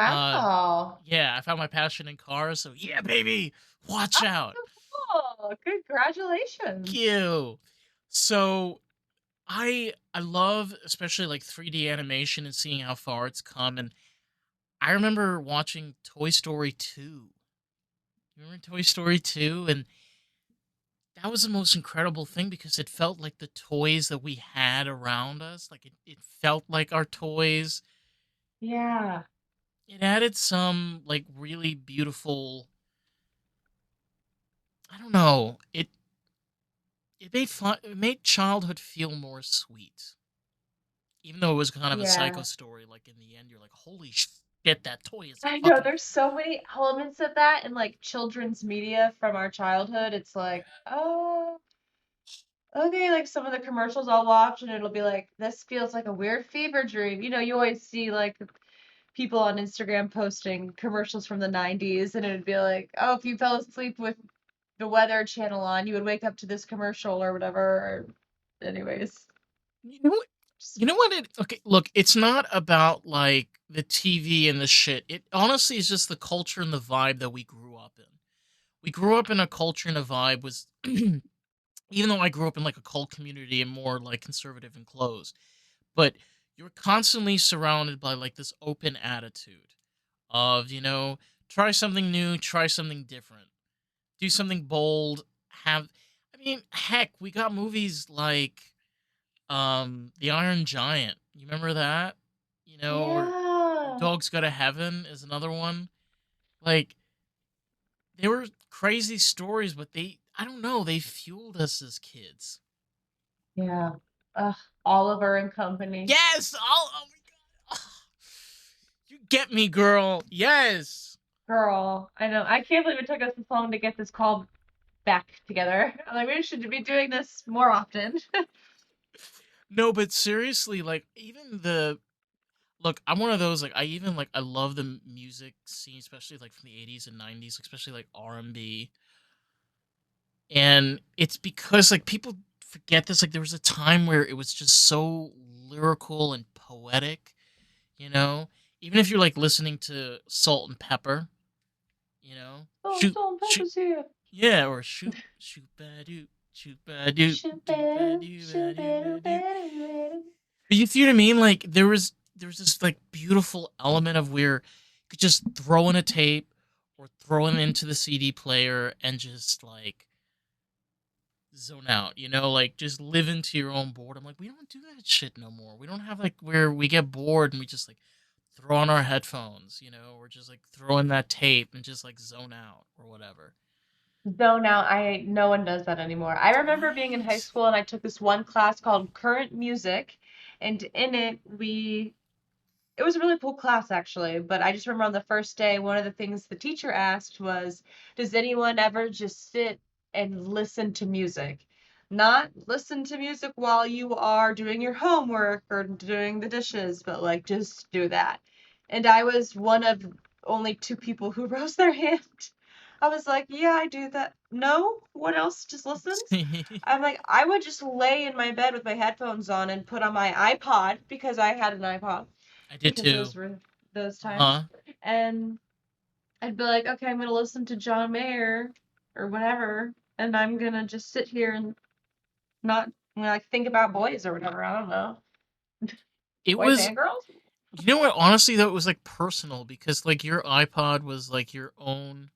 Uh wow. yeah, I found my passion in cars, so yeah, baby. Watch Oh, out. so cool. Thank Congratulations. you. So I love especially like 3D animation and seeing how far it's come, and I remember watching Toy Story 2. You remember Toy Story 2? And that was the most incredible thing because it felt like the toys that we had around us. Like it felt like our toys. Yeah. it added some like really beautiful. I don't know. It made childhood feel more sweet, even though it was kind of a psycho Yeah. story. Like in the end, you're like, holy shit, that toy is I know fucking. there's so many elements of that in like children's media from our childhood. It's like, oh, okay, like some of the commercials I'll watch and it'll be like, this feels like a weird fever dream. You know, you always see like people on Instagram posting commercials from the 90s and it'd be like, oh, if you fell asleep with the weather channel on, you would wake up to this commercial or whatever. Anyways, You know what? You know what? Okay, look, it's not about like the TV and the shit. It honestly is just the culture and the vibe that we grew up in. We grew up in a culture and a vibe was, even though I grew up in like a cult community and more like conservative and closed, but you're constantly surrounded by like this open attitude of, try something new, try something different, do something bold, have I mean, heck, we got movies like The Iron Giant. You remember that? Or yeah. Dogs Go to Heaven is another one. Like they were crazy stories, but I don't know, they fueled us as kids. Yeah. Ugh, Oliver and Company. Yes! Oh my god. You get me, girl. Yes. Girl, I know. I can't believe it took us this long to get this call back together. I'm like, we should be doing this more often. No, but seriously, like even the look, I'm one of those like I even like I love the music scene, especially like from the 80s and 90s, especially like R&B. And it's because like people forget this, like there was a time where it was just so lyrical and poetic, you know? Even if you're like listening to Salt and Pepper, Oh, shoot, salt and shoot, pepper's here. yeah, or shoot ba doo, do ba Shoo-ba-doo, doo ba doo ba doo. shoo-ba-doo-ba-doo-ba-doo. But you see what I mean? Like there was this like beautiful element of where you could just throw in a tape or throw it into the CD player and just like zone out, like just live into your own boredom. Like we don't do that shit no more. We don't have like where we get bored and we just like throw on our headphones, or just like throw in that tape and just like zone out or whatever. Zone out. No one does that anymore. I remember being in high Right. school and I took this one class called Current Music, and in it it was a really cool class actually, but I just remember on the first day, one of the things the teacher asked was, does anyone ever just sit and listen to music? Not listen to music while you are doing your homework or doing the dishes, but like just do that. And I was one of only two people who rose their hand. I was like, yeah, I do that. No, what else just listens? I'm like, I would just lay in my bed with my headphones on and put on my iPod because I had an iPod I did because too. those were those times. Uh-huh. And I'd be like, okay, I'm gonna listen to John Mayer or whatever, and I'm gonna just sit here and not like think about boys or whatever. I don't know. It Boys was and girls? You know what? Honestly, though, it was like personal because like your iPod was like your own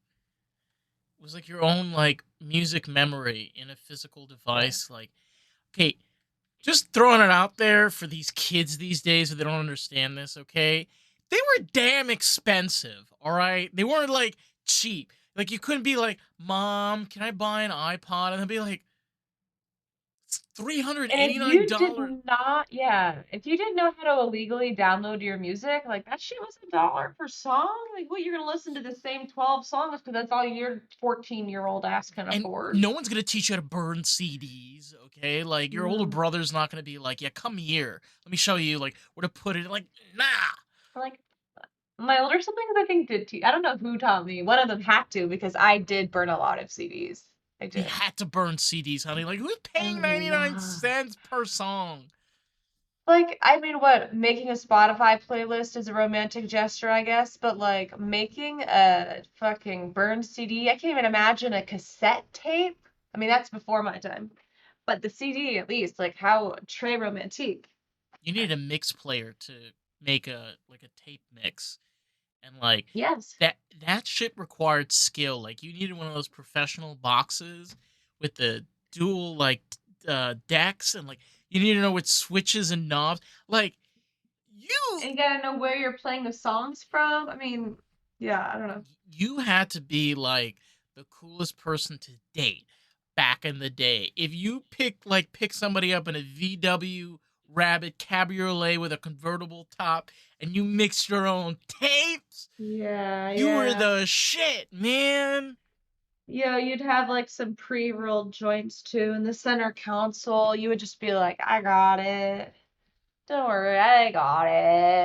like music memory in a physical Yeah. device. Like, okay, just throwing it out there for these kids these days, if they don't understand this. Okay, they were damn expensive. All right, they weren't like cheap. Like you couldn't be like, "Mom, can I buy an iPod?" And they'd be like, "It's three hundred And if eighty nine you did dollars." not, yeah, if you didn't know how to illegally download your music, like that shit was $1 per song. Like, what, you're gonna listen to the same 12 songs because that's all your 14-year-old ass can And afford? no one's gonna teach you how to burn CDs, okay? Like your older No. brother's not gonna be like, "Yeah, come here, let me show you like where to put it." Like, nah, Like, my older siblings, I think, did too. I don't know who taught me. One of them had to because I did burn a lot of CDs. I we did. had to burn CDs, honey. Like, who's A paying 99 lot. cents per song? Like, I mean, what, making a Spotify playlist is a romantic gesture, I guess, but like making a fucking burned CD, I can't even imagine a cassette tape. I mean, that's before my time. But the CD, at least, like, how très romantique. You need a mix player to make a tape mix, and like Yes. that shit required skill. Like, you needed one of those professional boxes with the dual like decks, and like you need to know what switches and knobs. Like, you you And you gotta know where you're playing the songs from. I mean, yeah, I don't know. you had to be like the coolest person to date back in the day. If you pick somebody up in a VW Rabbit cabriolet with a convertible top and you mixed your own tapes, Yeah, you were yeah. the shit, man. Yeah, you'd have like some pre-rolled joints too in the center console. You would just be like, I got it. Don't worry, I got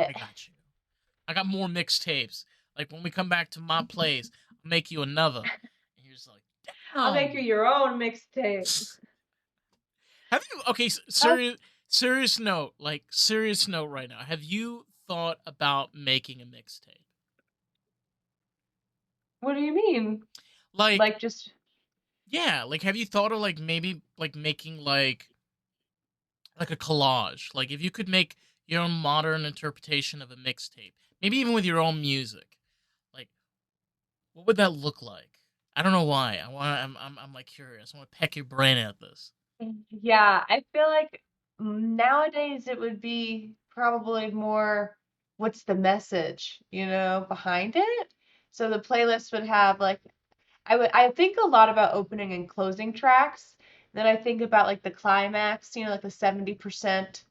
I it. got you. I got more mixtapes. Like when we come back to my place, I'll make you another. And you're just like, I'll make you damn. your own mixtape. Have you okay? Oh, Serious note right now. Have you thought about making a mixtape? what do you mean? Like, Like just yeah, like have you thought of like maybe like making like a collage? Like if you could make your own modern interpretation of a mixtape, maybe even with your own music. Like what would that look like? I don't know why. I'm like curious. I want to peck your brain at this. yeah, I feel like nowadays it would be probably more what's the message, behind it. So the playlist would have like I think a lot about opening and closing tracks. Then I think about like the climax, like the 70%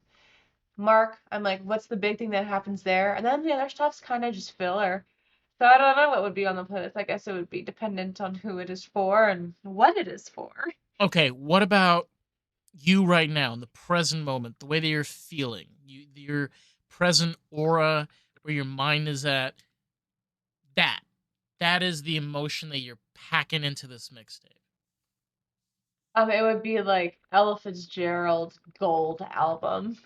mark. I'm like, what's the big thing that happens there? And then the other stuff's kind of just filler. So I don't know what would be on the playlist. I guess it would be dependent on who it is for and what it is for. Okay, what about you right now in the present moment, the way that you're feeling, your present aura, where your mind is at, that that is the emotion that you're packing into this mixtape. It would be like Ella Fitzgerald Gold album.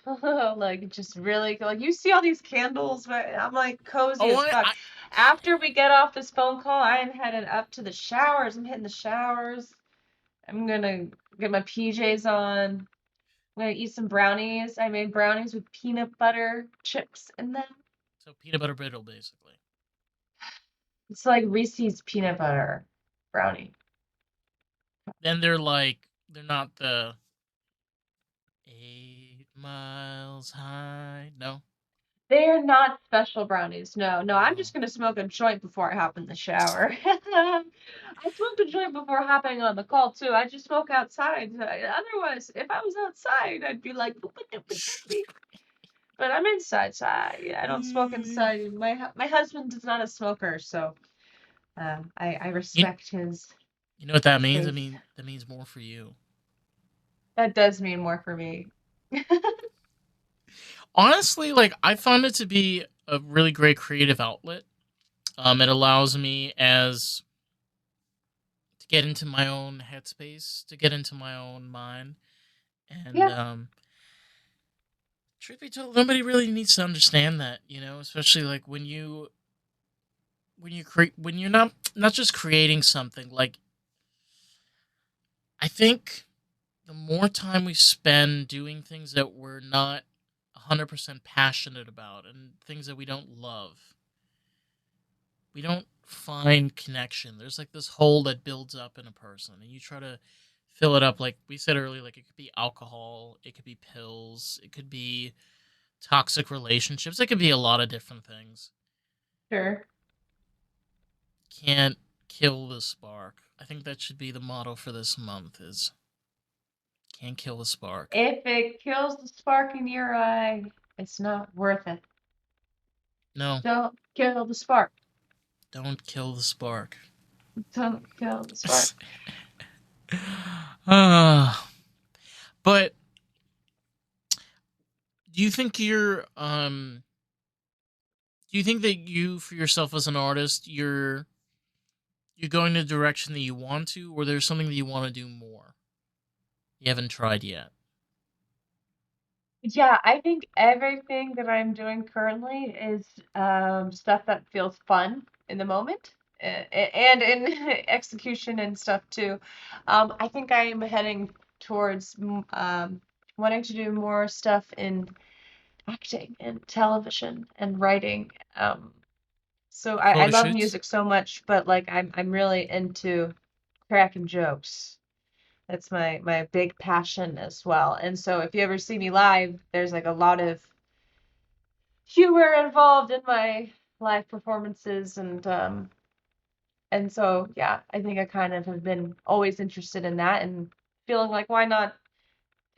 Like just really like you see all these candles, but I'm like cozy Oh, as fuck. I After we get off this phone call, I am headed up to the showers. I'm hitting the showers. I'm gonna get my PJs on. I'm gonna eat some brownies. I made brownies with peanut butter chips in them. so peanut butter brittle basically. It's like Reese's peanut butter brownie. Then they're not the 8 miles high. No, They're not special brownies. No, no, I'm no. just gonna smoke a joint before I hop in the shower. I smoked a joint before hopping on the call too. I just smoke outside. Otherwise, if I was outside, I'd be like, "Boop, boop, boop, boop, boop." But I'm inside, so I don't smoke Mm. inside. My husband is not a smoker, so I You respect you know what that his means? taste. That means more for you. That does mean more for me. Honestly, like I find it to be a really great creative outlet. It allows me as to get into my own headspace, to get into my own mind, and Yeah, truth be told, nobody really needs to understand that, especially like when you create when you're not just creating something. Like I think the more time we spend doing things that we're not 100% passionate about and things that we don't love, we don't find connection. There's like this hole that builds up in a person, and you try to fill it up. Like we said earlier, like it could be alcohol, it could be pills, it could be toxic relationships, it could be a lot of different things. sure. Can't kill the spark. I think that should be the motto for this month is can't kill the spark. If it kills the spark in your eye, it's not worth it. No, Don't kill the spark. don't kill the spark. Don't kill the spark. uh, but do you think do you think that you for yourself as an artist you're going the direction that you want to, or there's something that you want to do more you haven't tried yet? Yeah, I think everything that I'm doing currently is stuff that feels fun in the moment and in execution and stuff too. I think I'm heading towards wanting to do more stuff in acting and television and writing. So Like I photo love shoots? music so much, but like I'm really into cracking jokes. That's my big passion as well. And so if you ever see me live, there's like a lot of humor involved in my live performances, and so yeah, I think I kind of have been always interested in that and feeling like why not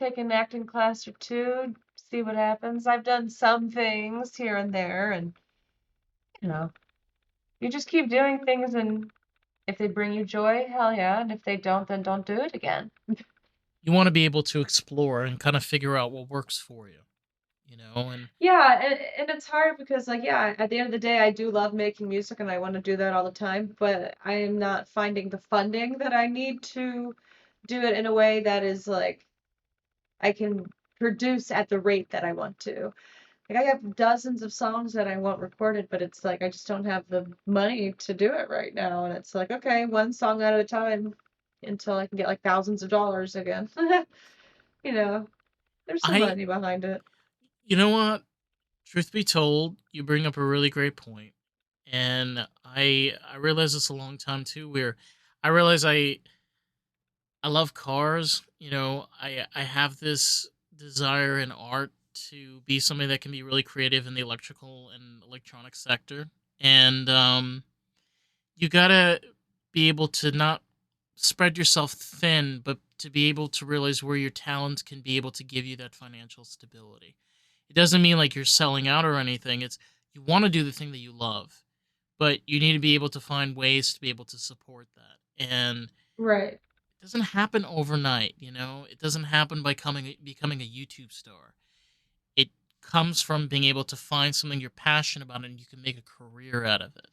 take an acting class or two, see what happens. I've done some things here and there, and you know, you just keep doing things, and if they bring you joy, hell yeah, and if they don't, then don't do it again. You want to be able to explore and kind of figure out what works for you, you know, and Yeah, and it's hard because like yeah, at the end of the day, I do love making music and I want to do that all the time, but I am not finding the funding that I need to do it in a way that is like I can produce at the rate that I want to. Like I have dozens of songs that I want recorded, but it's like I just don't have the money to do it right now. And it's like, okay, one song at a time until I can get like thousands of dollars again. You know, there's some I money behind it. you know what? Truth be told, you bring up a really great point. And I realized this a long time too, where I realize I love cars. You know, I have this desire in art to be somebody that can be really creative in the electrical and electronic sector. And you gotta be able to not spread yourself thin, but to be able to realize where your talents can be able to give you that financial stability. It doesn't mean like you're selling out or anything. It's you want to do the thing that you love, but you need to be able to find ways to be able to support that. And Right. it doesn't happen overnight, you know? It doesn't happen by becoming a YouTube star. It comes from being able to find something you're passionate about and you can make a career out of it.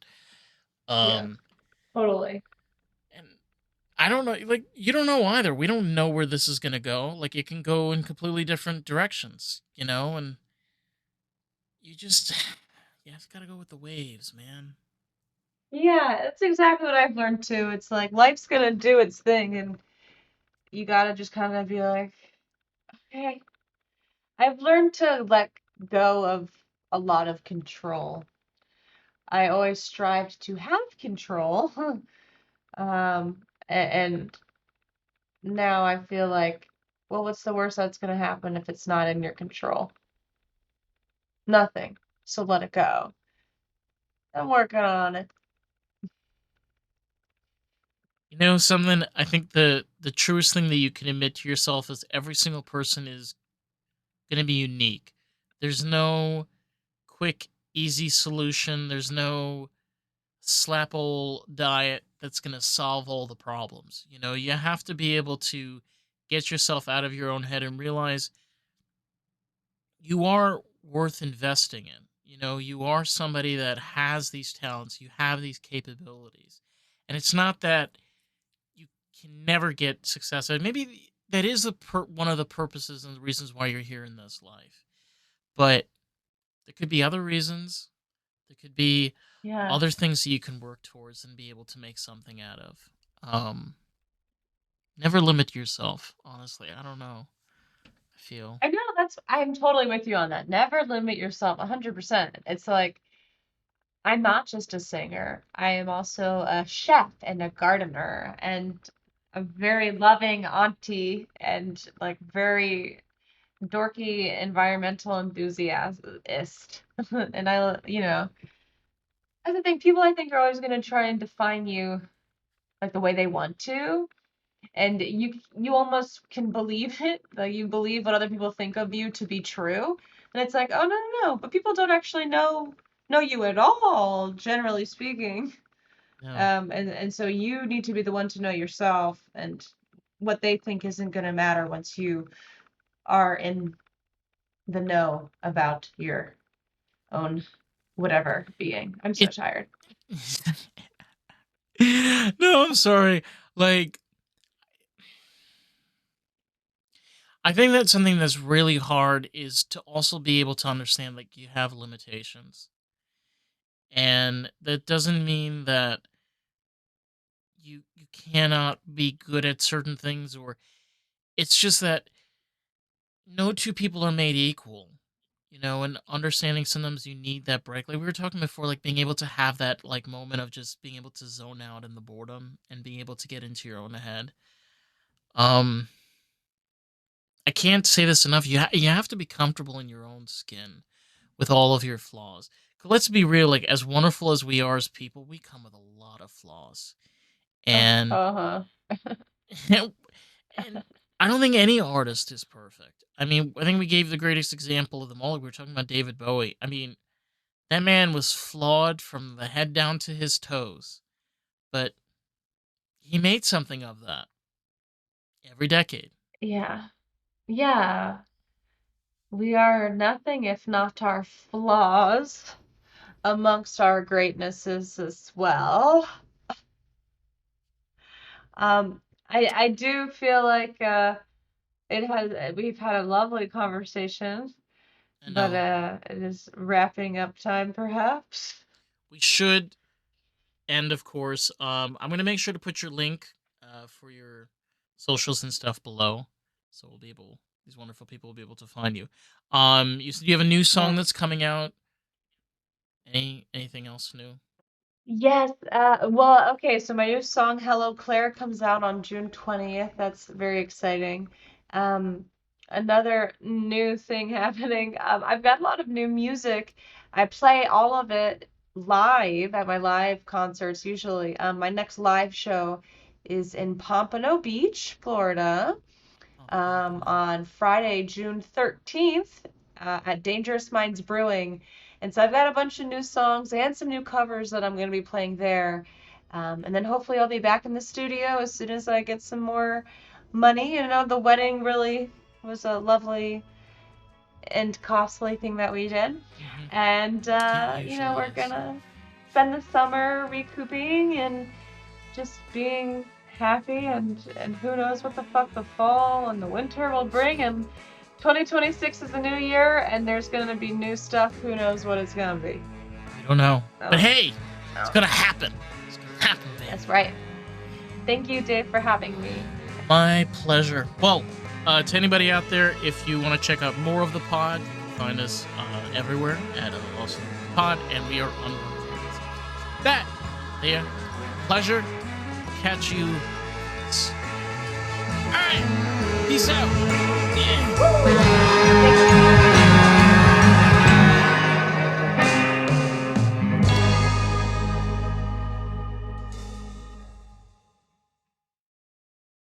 Yeah, Um totally. and I don't know, like you don't know either. We don't know where this is going to go. Like it can go in completely different directions, you know, and you just you just got to go with the waves, man. Yeah, that's exactly what I've learned too. It's like life's gonna do its thing, and you gotta just kind of be like, okay. I've learned to let go of a lot of control. I always strived to have control, and now I feel like, well, what's the worst that's gonna happen if it's not in your control? Nothing. So let it go. I'm working on it. You know something, I think the truest thing that you can admit to yourself is every single person is going to be unique. There's no quick easy solution. There's no slap ol' diet that's going to solve all the problems. You know, you have to be able to get yourself out of your own head and realize you are worth investing in. You know, you are somebody that has these talents, you have these capabilities. And it's not that you can never get success. And maybe that is one of the purposes and the reasons why you're here in this life. But there could be other reasons. There could be Yeah. other things that you can work towards and be able to make something out of. Um, Never limit yourself. Honestly, I don't know. I feel. I know I'm totally with you on that. Never limit yourself 100%. It's like I'm not just a singer. I am also a chef and a gardener and a very loving auntie and like very dorky environmental enthusiast. And that's the thing. People I think are always going to try and define you like the way they want to, and you almost can believe it. Like you believe what other people think of you to be true, and it's like, oh no, no, no. But people don't actually know you at all, generally speaking. No. And so you need to be the one to know yourself, and what they think isn't going to matter once you are in the know about your own whatever being. I'm so It. tired. No, I'm sorry. Like, I think that something that's really hard is to also be able to understand like you have limitations. And that doesn't mean that you cannot be good at certain things, or it's just that no two people are made equal. You know, and understanding sometimes you need that break. Like we were talking before, like being able to have that like moment of just being able to zone out in the boredom and being able to get into your own head. Um I can't say this enough. You have to be comfortable in your own skin with all of your flaws. 'Cause let's be real, like as wonderful as we are as people, we come with a lot of flaws. And Uh-huh. and I don't think any artist is perfect. I mean, I think we gave the greatest example of them all. We were talking about David Bowie. I mean, that man was flawed from the head down to his toes, but he made something of that every decade. Yeah. Yeah. We are nothing if not our flaws amongst our greatnesses as well. I do feel like we've had a lovely conversation, I but know it is wrapping up time perhaps. we should end, of course. I'm gonna make sure to put your link for your socials and stuff below, so we'll be able these wonderful people will be able to find you. You said you have a new song Yes. that's coming out. Anything else new? Yes, well, okay, so my new song Hello Claire comes out on June 20th. That's very exciting. Um, Another new thing happening, I've got a lot of new music. I play all of it live at my live concerts usually. My next live show is in Pompano Beach, Florida, Oh, Pompano. on Friday, June 13th, at Dangerous Minds Brewing. And so I've got a bunch of new songs and some new covers that I'm going to be playing there. And then hopefully I'll be back in the studio as soon as I get some more money. You know, the wedding really was a lovely and costly thing that we did. Hmm. And, It you know, usually we're is. gonna spend the summer recouping and just being happy, and who knows what the fuck the fall and the winter will bring. And 2026 is a new year, and there's gonna be new stuff. Who knows what it's gonna be? We don't know, but Oh, hey, it's oh, gonna happen. It's gonna happen, baby. that's right. Thank you, Dave, for having me. My pleasure. Well, to anybody out there, if you want to check out more of the pod, you can find us everywhere at Awesome Pod, and we are on that. Leah, pleasure. Catch you. All right. Peace out. Yeah.